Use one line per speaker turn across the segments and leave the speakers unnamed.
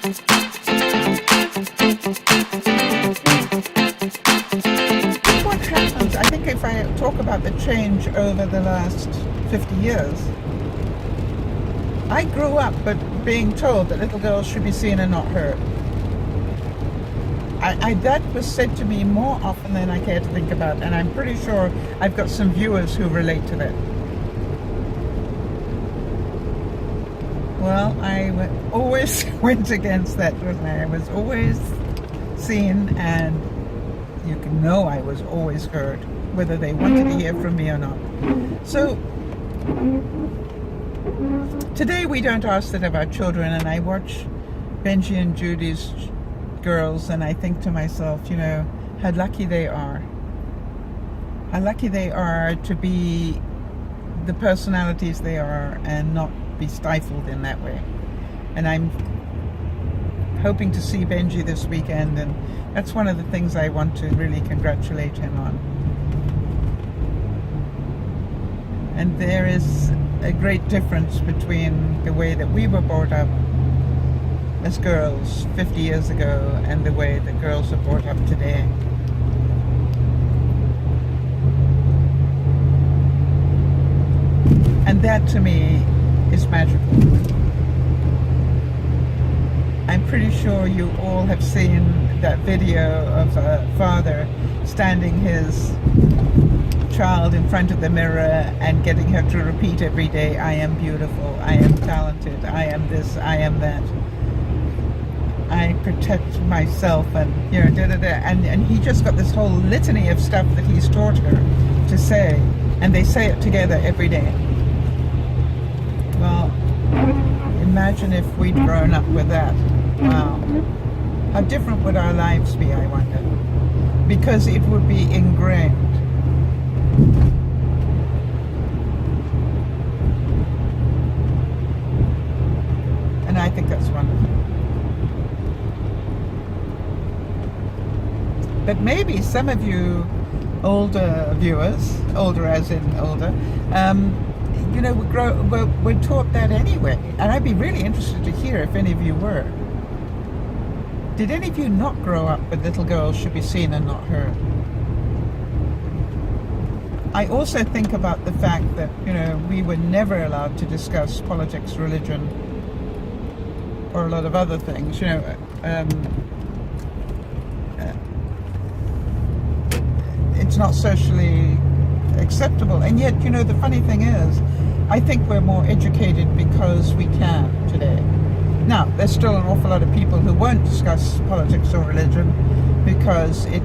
What happens, I think if I talk about the change over the last 50 years, I grew up but being told that little girls should be seen and not heard. That was said to me more often than I care to think about, and I'm pretty sure I've got some viewers who relate to that. Well, I always went against that, wasn't I? I was always seen, and you can know I was always heard, whether they wanted to hear from me or not. So today we don't ask that of our children, and I watch Benji and Judy's girls and I think to myself, you know, how lucky they are. How lucky they are to be the personalities they are and not be stifled in that way. And I'm hoping to see Benji this weekend, and that's one of the things I want to really congratulate him on. And there is a great difference between the way that we were brought up as girls 50 years ago and the way that girls are brought up today. And that to me is magical. I'm pretty sure you all have seen that video of a father standing his child in front of the mirror and getting her to repeat every day, I am beautiful, I am talented, I am this, I am that. I protect myself, and you know, and he just got this whole litany of stuff that he's taught her to say, and they say it together every day. Well, imagine if we'd grown up with that. Wow. How different would our lives be, I wonder? Because it would be ingrained. And I think that's wonderful. But maybe some of you older viewers, older as in older, you know, we're taught that anyway. And I'd be really interested to hear if any of you were. Did any of you not grow up with little girls should be seen and not heard? I also think about the fact that, you know, we were never allowed to discuss politics, religion, or a lot of other things, you know. It's not socially acceptable, and yet, you know, the funny thing is, I think we're more educated because we can today. Now, there's still an awful lot of people who won't discuss politics or religion because it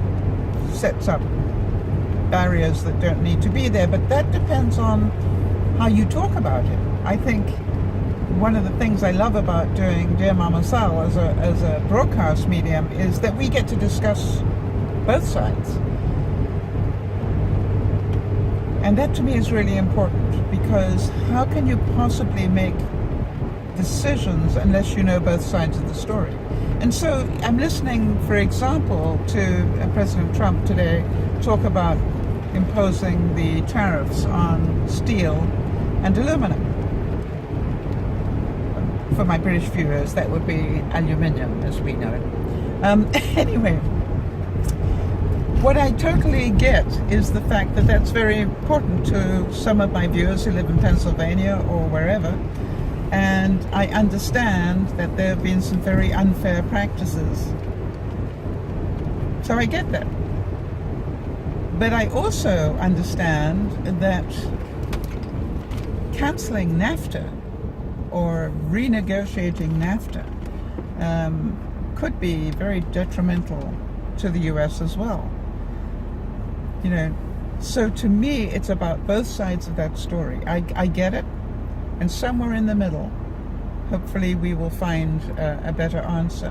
sets up barriers that don't need to be there, but that depends on how you talk about it. I think one of the things I love about doing DearMamaSal as a broadcast medium is that we get to discuss both sides. And that to me is really important, because how can you possibly make decisions unless you know both sides of the story? And so I'm listening, for example, to President Trump today talk about imposing the tariffs on steel and aluminum. For my British viewers, that would be aluminium as we know it. Anyway, what I totally get is the fact that that's very important to some of my viewers who live in Pennsylvania or wherever, and I understand that there have been some very unfair practices. So I get that. But I also understand that cancelling NAFTA or renegotiating NAFTA could be very detrimental to the US as well. You know, so to me, it's about both sides of that story. I get it, and somewhere in the middle, hopefully we will find a better answer.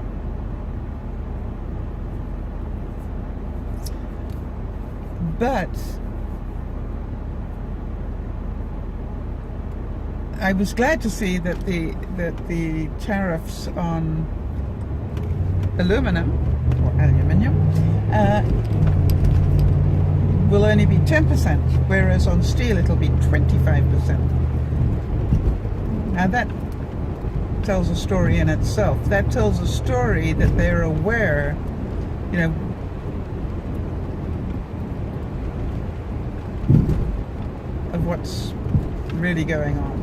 But I was glad to see that the tariffs on aluminum or aluminium will only be 10%, whereas on steel it'll be 25%. Now that tells a story in itself. That tells a story that they're aware, you know, of what's really going on.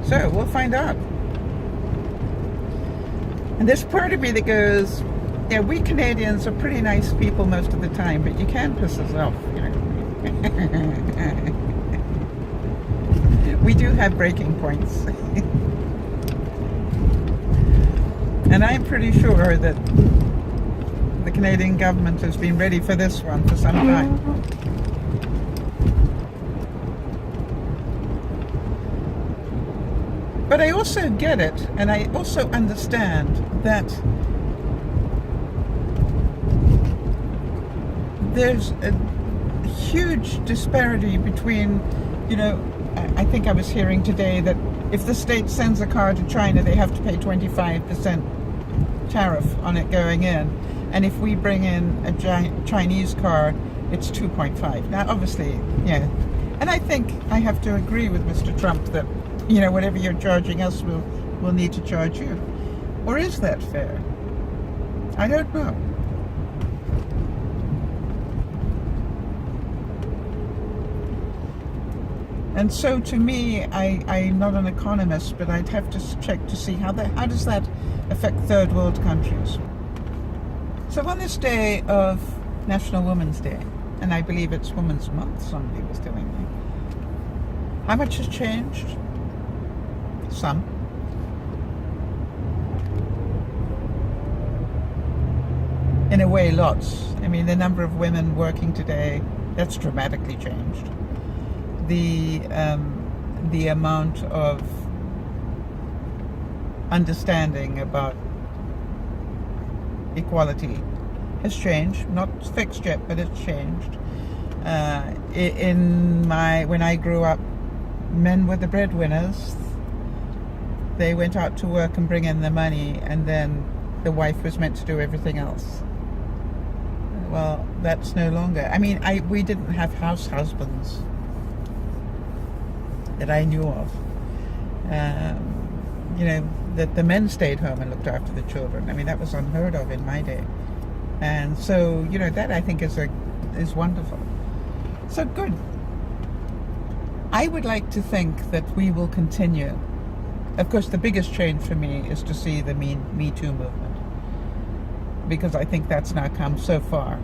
So we'll find out. And there's part of me that goes, yeah, we Canadians are pretty nice people most of the time, but you can piss us off, you know. We do have breaking points. And I'm pretty sure that the Canadian government has been ready for this one for some time. But I also get it, and I also understand that there's a huge disparity between, you know, I think I was hearing today that if the state sends a car to China, they have to pay 25% tariff on it going in. And if we bring in a Chinese car, it's 2.5. Now, obviously, yeah. And I think I have to agree with Mr. Trump that, you know, whatever you're charging us, we'll need to charge you. Or is that fair? I don't know. And so to me, I'm not an economist, but I'd have to check to see how does that affect third world countries. So on this day of National Women's Day, and I believe it's Women's Month, somebody was telling me, how much has changed? Some. In a way, lots. I mean, the number of women working today, that's dramatically changed. The amount of understanding about equality has changed. Not fixed yet, but it's changed. When I grew up, men were the breadwinners. They went out to work and bring in the money, and then the wife was meant to do everything else. Well, that's no longer. I mean, we didn't have house husbands that I knew of. You know, that the men stayed home and looked after the children. I mean, that was unheard of in my day. And so, you know, that I think is wonderful. So good. I would like to think that we will continue. Of course, the biggest change for me is to see the Me Too movement, because I think that's now come so far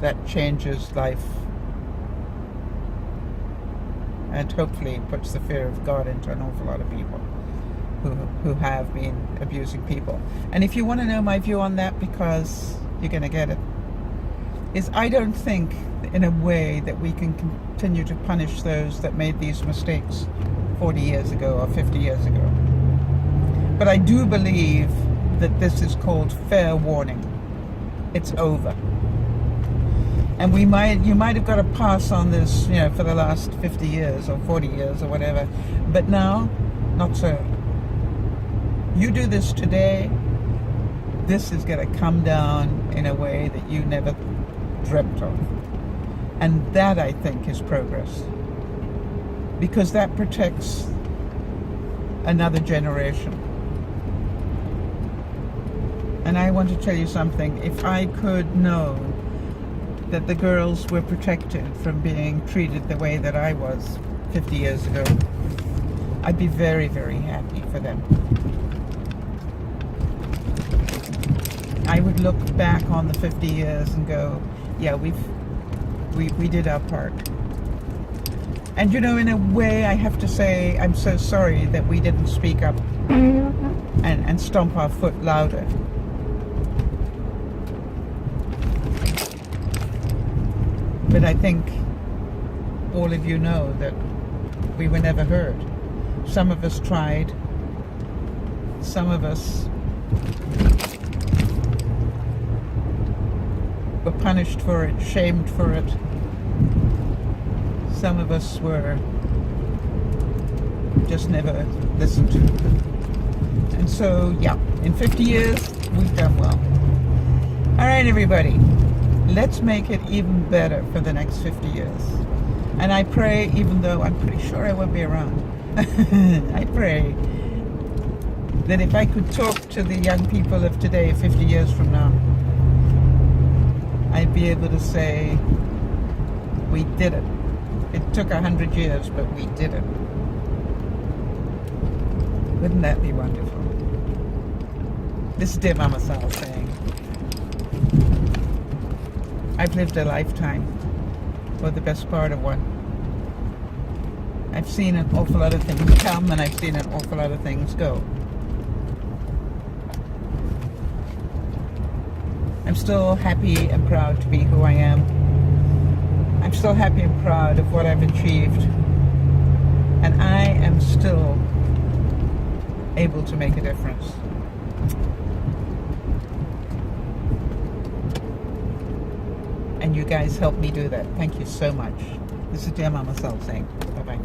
that changes life and hopefully puts the fear of God into an awful lot of people who have been abusing people. And if you want to know my view on that, because you're going to get it, is I don't think in a way that we can continue to punish those that made these mistakes 40 years ago or 50 years ago. But I do believe that this is called fair warning. It's over. And you might have got a pass on this, you know, for the last 50 years or 40 years or whatever. But now, not so. You do this today, this is going to come down in a way that you never dreamt of. And that, I think, is progress. Because that protects another generation. And I want to tell you something. If I could know that the girls were protected from being treated the way that I was 50 years ago, I'd be very, very happy for them. I would look back on the 50 years and go, yeah, we did our part. And you know, in a way, I have to say, I'm so sorry that we didn't speak up and stomp our foot louder. But I think all of you know that we were never heard. Some of us tried. Some of us were punished for it, shamed for it. Some of us were just never listened to. And so, yeah, in 50 years, we've done well. All right, everybody. Let's make it even better for the next 50 years. And I pray, even though I'm pretty sure I won't be around, I pray that if I could talk to the young people of today 50 years from now, I'd be able to say, we did it. It took 100 years, but we did it. Wouldn't that be wonderful? This is DearMamaSal saying, I've lived a lifetime, or the best part of one. I've seen an awful lot of things come, and I've seen an awful lot of things go. I'm still happy and proud to be who I am. I'm still happy and proud of what I've achieved. And I am still able to make a difference. And you guys help me do that. Thank you so much. This is DearMamaSal saying bye-bye.